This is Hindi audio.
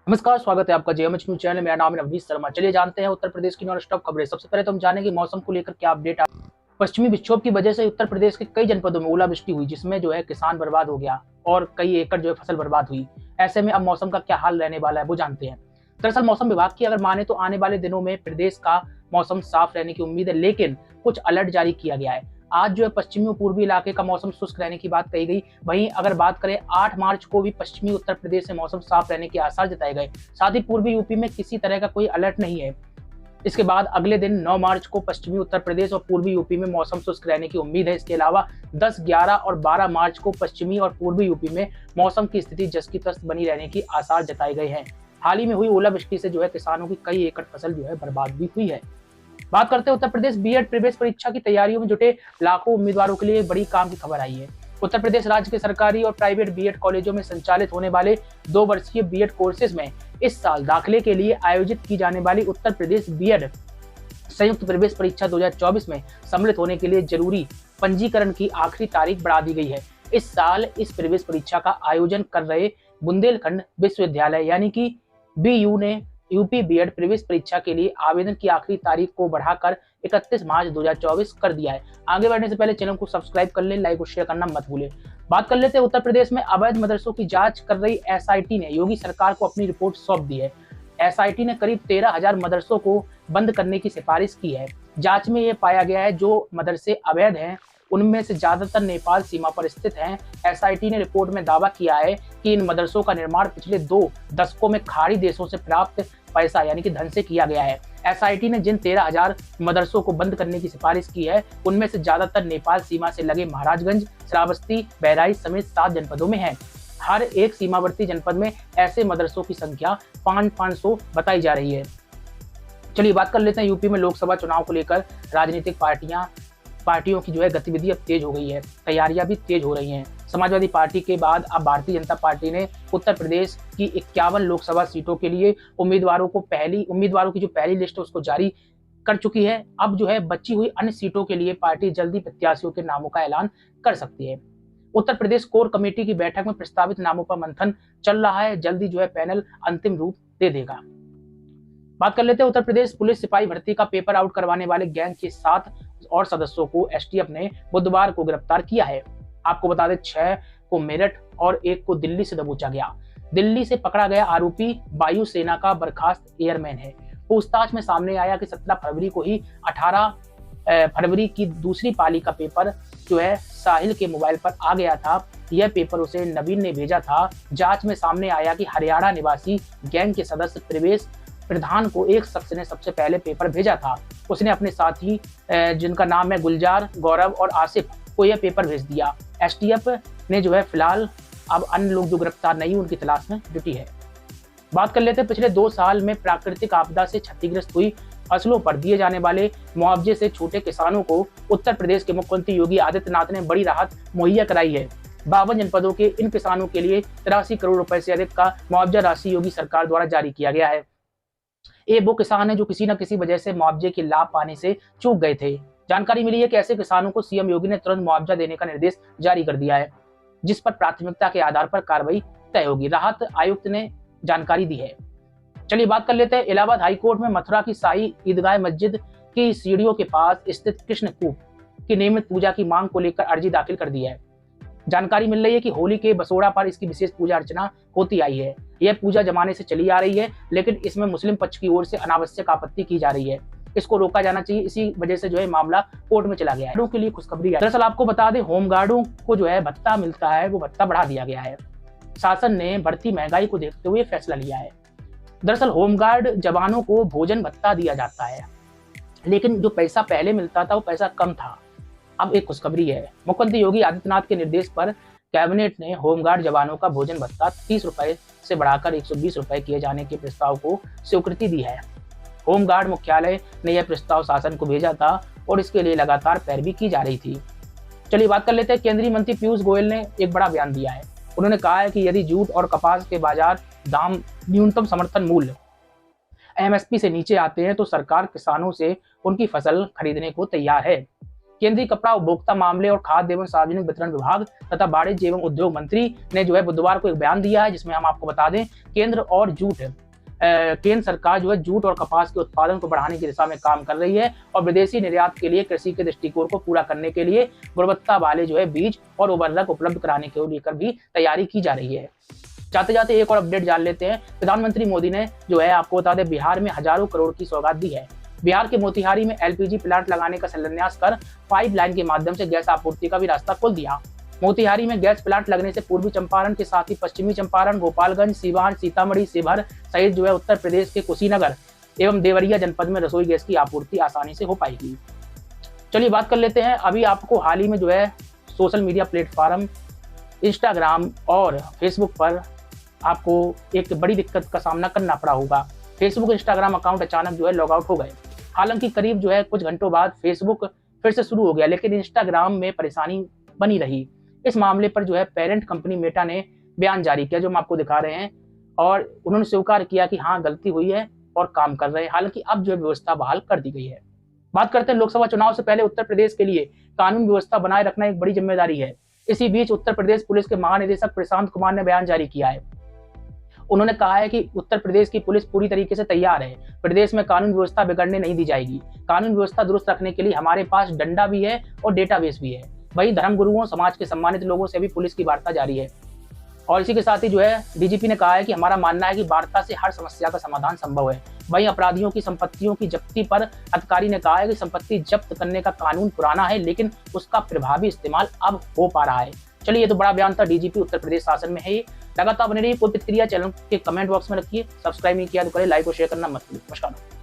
नमस्कार, स्वागत है आपका जेएमएच न्यूज चैनल। मेरा नाम है नवनीत शर्मा। चलिए जानते हैं उत्तर प्रदेश की नॉन स्टॉप खबरें। सबसे पहले तो हम जानेंगे मौसम को लेकर क्या अपडेट। पश्चिमी विक्षोभ की वजह से उत्तर प्रदेश के कई जनपदों में ओलावृष्टि हुई, जिसमें किसान बर्बाद हो गया और कई एकड़ फसल बर्बाद हुई। ऐसे में अब मौसम का क्या हाल रहने वाला है वो जानते हैं। दरअसल मौसम विभाग की अगर माने तो आने वाले दिनों में प्रदेश का मौसम साफ रहने की उम्मीद है, लेकिन कुछ अलर्ट जारी किया गया है। आज पश्चिमी और पूर्वी इलाके का मौसम शुष्क रहने की बात कही गई। वहीं अगर बात करें 8 मार्च को भी पश्चिमी उत्तर प्रदेश में मौसम साफ रहने के आसार जताए गए। साथ ही पूर्वी यूपी में किसी तरह का कोई अलर्ट नहीं है। इसके बाद अगले दिन 9 मार्च को पश्चिमी उत्तर प्रदेश और पूर्वी यूपी में मौसम शुष्क रहने की उम्मीद है। इसके अलावा 10, 11 और 12 मार्च को पश्चिमी और पूर्वी यूपी में मौसम की स्थिति जस की तस बनी रहने की आसार जताए गए हैं। हाल ही में हुई ओलावृष्टि से किसानों की कई एकड़ फसल बर्बाद भी हुई है। बात करते हैं उत्तर प्रदेश बीएड प्रवेश परीक्षा की तैयारियों में जुटे लाखों उम्मीदवारों के लिए बड़ी काम की खबर आई है। उत्तर प्रदेश राज्य के सरकारी और प्राइवेट बीएड कॉलेजों में संचालित होने वाले 2 वर्षीय बीएड कोर्सेज में इस साल दाखिले के लिए आयोजित की जाने वाली उत्तर प्रदेश बीएड संयुक्त प्रवेश परीक्षा 2024 में सम्मिलित होने के लिए जरूरी पंजीकरण की आखिरी तारीख बढ़ा दी गई है। इस साल इस प्रवेश परीक्षा का आयोजन कर रहे बुंदेलखंड विश्वविद्यालय यानी कि बीयू ने यूपी बीएड प्रवेश परीक्षा के लिए आवेदन की आखिरी तारीख को बढ़ाकर 31 मार्च 2024 कर दिया है। आगे बढ़ने से पहले चैनल को सब्सक्राइब कर लें, लाइक और शेयर करना मत भूलें। बात कर लेते हैं उत्तर प्रदेश में अवैध मदरसों की जांच कर रही एसआईटी ने योगी सरकार को अपनी रिपोर्ट सौंप दी है। एसआईटी ने करीब 13,000 मदरसों को बंद करने की सिफारिश की है। जांच में ये पाया गया है जो मदरसे अवैध हैं उनमें से ज्यादातर नेपाल सीमा पर स्थित हैं। एसआईटी ने रिपोर्ट में दावा किया है कि इन मदरसों का निर्माण पिछले 2 दशकों में खाड़ी देशों से प्राप्त पैसा यानी कि धन से किया गया है। एसआईटी ने जिन 13,000 मदरसों को बंद करने की सिफारिश की है उनमें से ज्यादातर नेपाल सीमा से लगे महाराजगंज, श्रावस्ती, बहराइच समेत 7 जनपदों में है। हर एक सीमावर्ती जनपद में ऐसे मदरसों की संख्या 500 बताई जा रही है। चलिए बात कर लेते हैं यूपी में लोकसभा चुनाव को लेकर राजनीतिक पार्टियों की गतिविधि अब तेज हो गई है, तैयारियां भी तेज हो रही हैं। समाजवादी पार्टी के बाद अब भारतीय जनता पार्टी ने उत्तर प्रदेश की 51 लोकसभा सीटों के लिए उम्मीदवारों की जो पहली लिस्ट है उसको जारी कर चुकी है। अब बची हुई अन्य सीटों के लिए पार्टी जल्दी प्रत्याशियों के नामों का ऐलान कर सकती है। उत्तर प्रदेश कोर कमेटी की बैठक में प्रस्तावित नामों पर मंथन चल रहा है। जल्दी पैनल अंतिम रूप दे देगा। बात कर लेते हैं उत्तर प्रदेश पुलिस सिपाही भर्ती का पेपर आउट करवाने वाले गैंग के 7 और सदस्यों को एसटीएफ ने बुधवार को गिरफ्तार किया है। आपको बता दें 6 को मेरठ और 1 को दिल्ली से दबोचा गया। दिल्ली से पकड़ा गया आरोपी वायुसेना का बर्खास्त एयरमैन है। पूछताछ में सामने आया कि 17 फरवरी को ही 18 फरवरी की दूसरी पाली का पेपर साहिल के मोबाइल पर आ गया था। यह पेपर उसे नवीन ने भेजा था। जांच में सामने आया कि हरियाणा निवासी गैंग के सदस्य प्रवेश प्रधान को एक शख्स ने सबसे पहले पेपर भेजा था। उसने अपने साथी जिनका नाम है गुलजार, गौरव और आसिफ को यह पेपर भेज दिया। एसटीएफ ने फिलहाल अब अन्य लोग जो गिरफ्तार नहीं उनकी तलाश में जुटी है। बात कर लेते हैं पिछले 2 साल में प्राकृतिक आपदा से क्षतिग्रस्त हुई फसलों पर दिए जाने वाले मुआवजे से छोटे किसानों को उत्तर प्रदेश के मुख्यमंत्री योगी आदित्यनाथ ने बड़ी राहत मुहैया कराई है। 52 जनपदों के इन किसानों के लिए 83 करोड़ रुपए से अधिक का मुआवजा राशि योगी सरकार द्वारा जारी किया गया है। ये वो किसान है जो किसी न किसी वजह से मुआवजे के लाभ पाने से चूक गए थे। जानकारी मिली है कि ऐसे किसानों को सीएम योगी ने तुरंत मुआवजा देने का निर्देश जारी कर दिया है, जिस पर प्राथमिकता के आधार पर कार्रवाई तय होगी। राहत आयुक्त ने जानकारी दी है। चलिए बात कर लेते हैं इलाहाबाद हाईकोर्ट में मथुरा की शाही ईदगाह मस्जिद की सीढ़ियों के पास स्थित कृष्ण कूप की नियमित पूजा की मांग को लेकर अर्जी दाखिल कर दी है। जानकारी मिल रही है कि होली के बसोड़ा पर इसकी विशेष पूजा अर्चना होती आई है। यह पूजा जमाने से चली आ रही है, लेकिन इसमें मुस्लिम पक्ष की ओर से अनावश्यक आपत्ति की जा रही है। इसको रोका जाना चाहिए। इसी वजह से मामला कोर्ट में चला गया है। के लिए खुशखबरी है। दरअसल आपको बता दें होमगार्डों को भत्ता मिलता है वो भत्ता बढ़ा दिया गया है। शासन ने बढ़ती महंगाई को देखते हुए फैसला लिया है। दरअसल होमगार्ड जवानों को भोजन भत्ता दिया जाता है, लेकिन जो पैसा पहले मिलता था वो पैसा कम था। अब एक खुशखबरी है। मुख्यमंत्री योगी आदित्यनाथ के निर्देश पर कैबिनेट ने होमगार्ड जवानों का भोजन भत्ता 30 रुपए से बढ़ाकर 120 रुपए किए जाने के प्रस्ताव को स्वीकृति दी है। होमगार्ड मुख्यालय ने यह प्रस्ताव शासन को भेजा था और इसके लिए लगातार पैरवी की जा रही थी। चलिए बात कर लेते हैं केंद्रीय मंत्री पीयूष गोयल ने एक बड़ा बयान दिया है। उन्होंने कहा है कि यदि जूट और कपास के बाजार दाम न्यूनतम समर्थन मूल्य एमएसपी से नीचे आते हैं तो सरकार किसानों से उनकी फसल खरीदने को तैयार है। केंद्रीय कपड़ा उपभोक्ता मामले और खाद्य एवं सार्वजनिक वितरण विभाग तथा वाणिज्य एवं उद्योग मंत्री ने जो है बुधवार को एक बयान दिया है, जिसमें हम आपको बता दें केंद्र सरकार जो है जूट और कपास के उत्पादन को बढ़ाने की दिशा में काम कर रही है और विदेशी निर्यात के लिए कृषि के दृष्टिकोण को पूरा करने के लिए गुणवत्ता वाले जो है बीज और उर्वरक उपलब्ध कराने को लेकर भी तैयारी की जा रही है। जाते जाते एक और अपडेट जान लेते हैं। प्रधानमंत्री मोदी ने जो है आपको बता दें बिहार में हजारों करोड़ की सौगात दी है। बिहार के मोतिहारी में LPG प्लांट लगाने का शिलान्यास कर पाइपलाइन के माध्यम से गैस आपूर्ति का भी रास्ता खोल दिया। मोतिहारी में गैस प्लांट लगने से पूर्वी चंपारण के साथ ही पश्चिमी चंपारण, गोपालगंज, सीवान, सीतामढ़ी, शिवहर सहित जो है उत्तर प्रदेश के कुशीनगर एवं देवरिया जनपद में रसोई गैस की आपूर्ति आसानी से हो पाएगी। चलिए बात कर लेते हैं। अभी आपको हाल ही में जो है सोशल मीडिया प्लेटफॉर्म इंस्टाग्राम और फेसबुक पर आपको एक बड़ी दिक्कत का सामना करना पड़ा होगा। फेसबुक इंस्टाग्राम अकाउंट अचानक जो है लॉग आउट हो गए। हालांकि करीब जो है कुछ घंटों बाद फेसबुक फिर से शुरू हो गया, लेकिन इंस्टाग्राम में परेशानी बनी रही। इस मामले पर जो है पेरेंट कंपनी मेटा ने बयान जारी किया, जो हम आपको दिखा रहे हैं, और उन्होंने स्वीकार किया कि हाँ गलती हुई है और काम कर रहे हैं। हालांकि अब जो है व्यवस्था बहाल कर दी गई है। बात करते हैं लोकसभा चुनाव से पहले उत्तर प्रदेश के लिए कानून व्यवस्था बनाए रखना एक बड़ी जिम्मेदारी है। इसी बीच उत्तर प्रदेश पुलिस के महानिदेशक प्रशांत कुमार ने बयान जारी किया है। उन्होंने कहा है कि उत्तर प्रदेश की पुलिस पूरी तरीके से तैयार है। प्रदेश में कानून व्यवस्था बिगड़ने नहीं दी जाएगी। कानून व्यवस्था दुरुस्त रखने के लिए हमारे पास डंडा भी है और डेटाबेस भी है। वहीं धर्मगुरुओं, समाज के सम्मानित लोगों से भी पुलिस की वार्ता जारी है। और इसी के साथ ही जो है DGP ने कहा है कि हमारा मानना है कि वार्ता से हर समस्या का समाधान संभव है। वहीं अपराधियों की संपत्तियों की जब्ती पर अधिकारी ने कहा है कि संपत्ति जब्त करने का कानून पुराना है, लेकिन उसका प्रभावी इस्तेमाल अब हो पा रहा है। चलिए, ये तो बड़ा बयान था DGP उत्तर प्रदेश शासन में है। ये लगातार बने रहिए। कोई प्रतिक्रिया चैनल के कमेंट बॉक्स में रखिए। सब्सक्राइब नहीं किया तो करें, लाइक और शेयर करना मत भूलिए। नमस्कार।